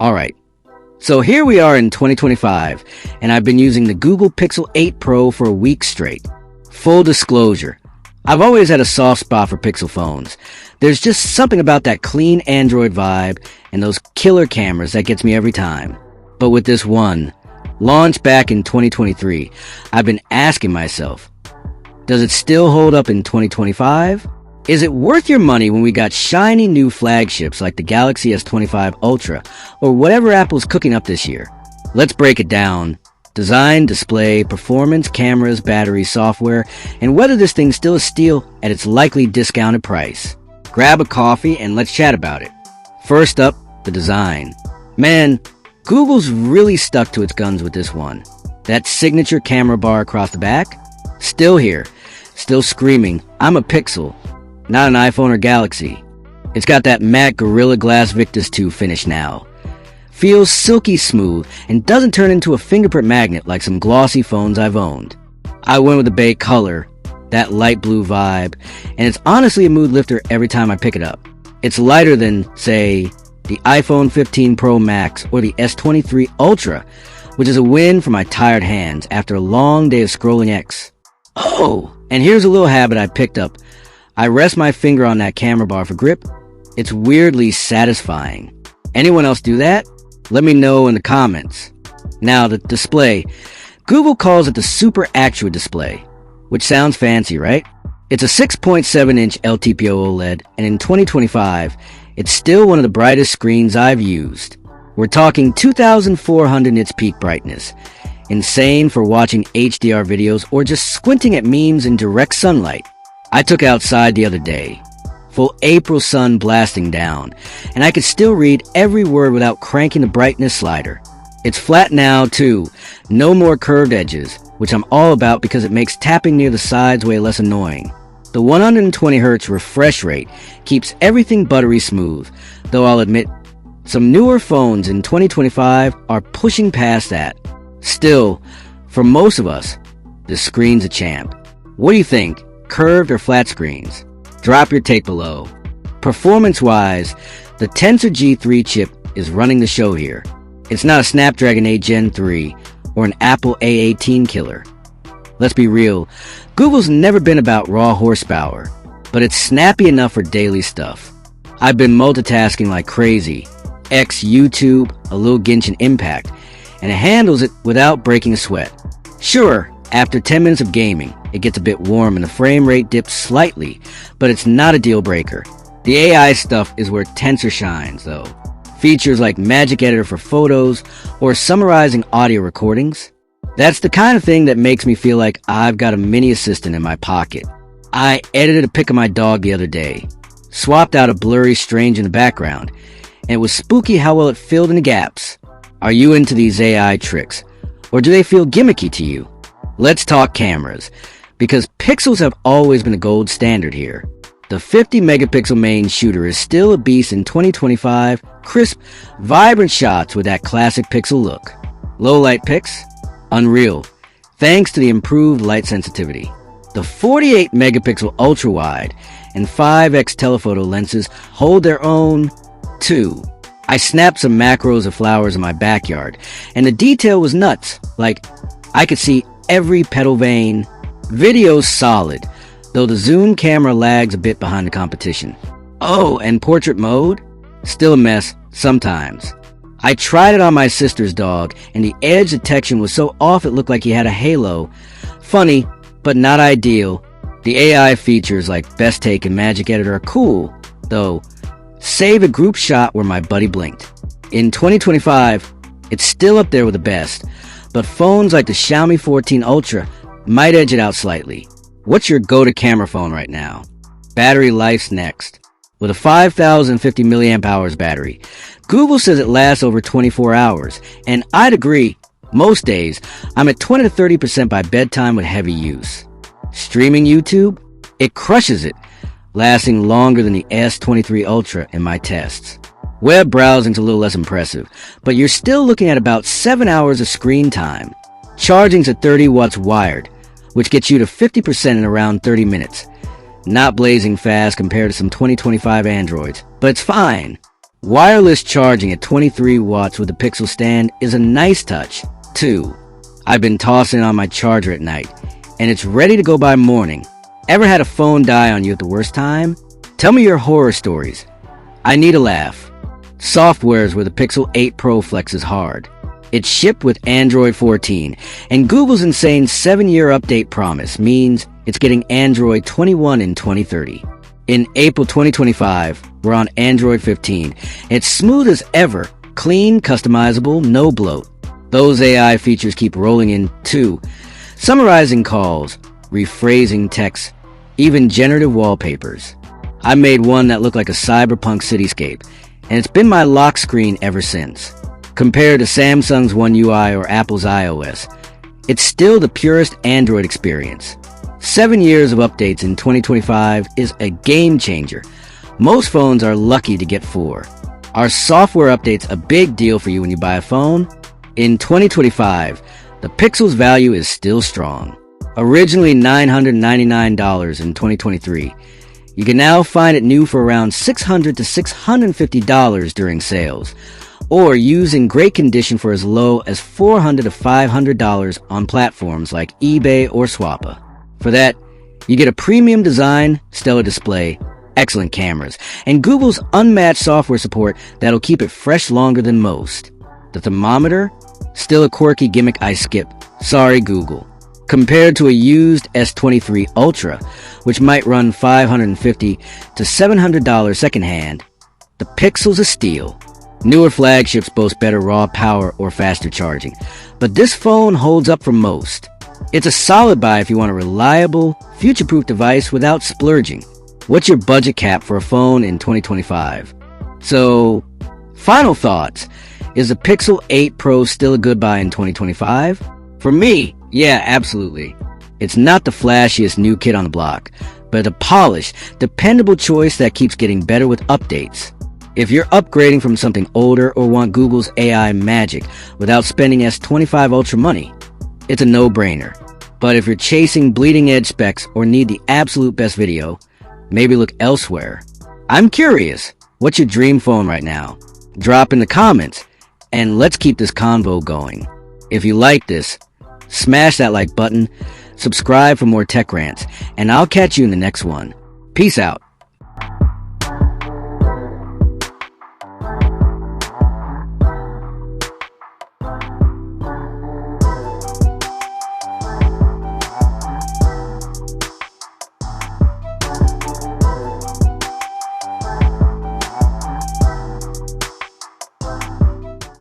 Alright, so here we are in 2025, and I've been using the Google Pixel 8 Pro for a week straight. Full disclosure, I've always had a soft spot for Pixel phones. There's just something about that clean Android vibe and those killer cameras that gets me every time. But with this one, launched back in 2023, I've been asking myself, does it still hold up in 2025? Is it worth your money when we got shiny new flagships like the Galaxy S25 Ultra or whatever Apple's cooking up this year? Let's break it down. Design, display, performance, cameras, battery, software, and whether this thing's still a steal at its likely discounted price. Grab a coffee and let's chat about it. First up, the design. Man, Google's really stuck to its guns with this one. That signature camera bar across the back? Still here. Still screaming, I'm a Pixel, not an iPhone or Galaxy. It's got that matte Gorilla Glass Victus 2 finish now. Feels silky smooth and doesn't turn into a fingerprint magnet like some glossy phones I've owned. I went with the beige color, that light blue vibe, and it's honestly a mood lifter every time I pick it up. It's lighter than, say, the iPhone 15 Pro Max or the S23 Ultra, which is a win for my tired hands after a long day of scrolling X. Oh, and here's a little habit I picked up. I rest my finger on that camera bar for grip. It's weirdly satisfying. Anyone else do that? Let me know in the comments. Now, the display. Google calls it the Super Accurate Display, which sounds fancy, right? It's a 6.7-inch LTPO OLED, and in 2025, it's still one of the brightest screens I've used. We're talking 2,400 nits peak brightness. Insane for watching HDR videos or just squinting at memes in direct sunlight. I took outside the other day. Full April sun blasting down, and I could still read every word without cranking the brightness slider. It's flat now, too. No more curved edges, which I'm all about because it makes tapping near the sides way less annoying. The 120Hz refresh rate keeps everything buttery smooth, though I'll admit, some newer phones in 2025 are pushing past that. Still, for most of us, the screen's a champ. What do you think, curved or flat screens? Drop your take below. Performance-wise, the Tensor G3 chip is running the show here. It's not a Snapdragon 8 Gen 3 or an Apple A18 killer. Let's be real, Google's never been about raw horsepower, but it's snappy enough for daily stuff. I've been multitasking like crazy. X, YouTube, a little Genshin Impact, and it handles it without breaking a sweat. Sure, after 10 minutes of gaming, it gets a bit warm and the frame rate dips slightly, but it's not a deal breaker. The AI stuff is where Tensor shines, though. Features like Magic Editor for photos or summarizing audio recordings. That's the kind of thing that makes me feel like I've got a mini assistant in my pocket. I edited a pic of my dog the other day, swapped out a blurry strange in the background, and it was spooky how well it filled in the gaps. Are you into these AI tricks, or do they feel gimmicky to you? Let's talk cameras, because pixels have always been a gold standard here. The 50-megapixel main shooter is still a beast in 2025, crisp, vibrant shots with that classic pixel look. Low-light pics? Unreal, thanks to the improved light sensitivity. The 48-megapixel ultra-wide and 5x telephoto lenses hold their own, too. I snapped some macros of flowers in my backyard, and the detail was nuts, like I could see every petal vein. Video's solid, though the zoom camera lags a bit behind the competition. Oh, and portrait mode? Still a mess, sometimes. I tried it on my sister's dog, and the edge detection was so off it looked like he had a halo. Funny, but not ideal. The AI features like Best Take and Magic Editor are cool, though. Save a group shot where my buddy blinked. In 2025, it's still up there with the best, but phones like the Xiaomi 14 Ultra might edge it out slightly. What's your go-to camera phone right now? Battery life's next. With a 5,050 milliamp hours battery, Google says it lasts over 24 hours, and I'd agree. Most days, I'm at 20 to 30% by bedtime with heavy use. Streaming YouTube? It crushes it, lasting longer than the S23 Ultra in my tests. Web browsing's a little less impressive, but you're still looking at about 7 hours of screen time. Charging's at 30 watts wired, which gets you to 50% in around 30 minutes. Not blazing fast compared to some 2025 Androids, but it's fine. Wireless charging at 23 watts with the Pixel stand is a nice touch. 2. I've been tossing on my charger at night, and it's ready to go by morning. Ever had a phone die on you at the worst time? Tell me your horror stories. I need a laugh. Software is where the Pixel 8 Pro flexes hard. It's shipped with Android 14, and Google's insane 7-year update promise means it's getting Android 21 in 2030. In April 2025, we're on Android 15. It's smooth as ever, clean, customizable, no bloat. Those AI features keep rolling in too. Summarizing calls, rephrasing text, even generative wallpapers. I made one that looked like a cyberpunk cityscape, and it's been my lock screen ever since. Compared to Samsung's One UI or Apple's iOS, it's still the purest Android experience. 7 years of updates in 2025 is a game changer. Most phones are lucky to get 4. Are software updates a big deal for you when you buy a phone? In 2025, the Pixel's value is still strong. Originally $999 in 2023, you can now find it new for around $600 to $650 during sales, or used in great condition for as low as $400 to $500 on platforms like eBay or Swappa. For that, you get a premium design, stellar display, excellent cameras, and Google's unmatched software support that'll keep it fresh longer than most. The thermometer? Still a quirky gimmick I skip. Sorry, Google. Compared to a used S23 Ultra, which might run $550 to $700 secondhand, the Pixel's a steal. Newer flagships boast better raw power or faster charging, but this phone holds up for most. It's a solid buy if you want a reliable, future-proof device without splurging. What's your budget cap for a phone in 2025? So, final thoughts. Is the Pixel 8 Pro still a good buy in 2025? For me, yeah, absolutely. It's not the flashiest new kid on the block, but a polished, dependable choice that keeps getting better with updates. If you're upgrading from something older or want Google's AI magic without spending S25 Ultra money, it's a no-brainer. But if you're chasing bleeding-edge specs or need the absolute best video, maybe look elsewhere. I'm curious, what's your dream phone right now? Drop in the comments, and let's keep this convo going. If you like this, smash that like button, subscribe for more tech rants, and I'll catch you in the next one. Peace out.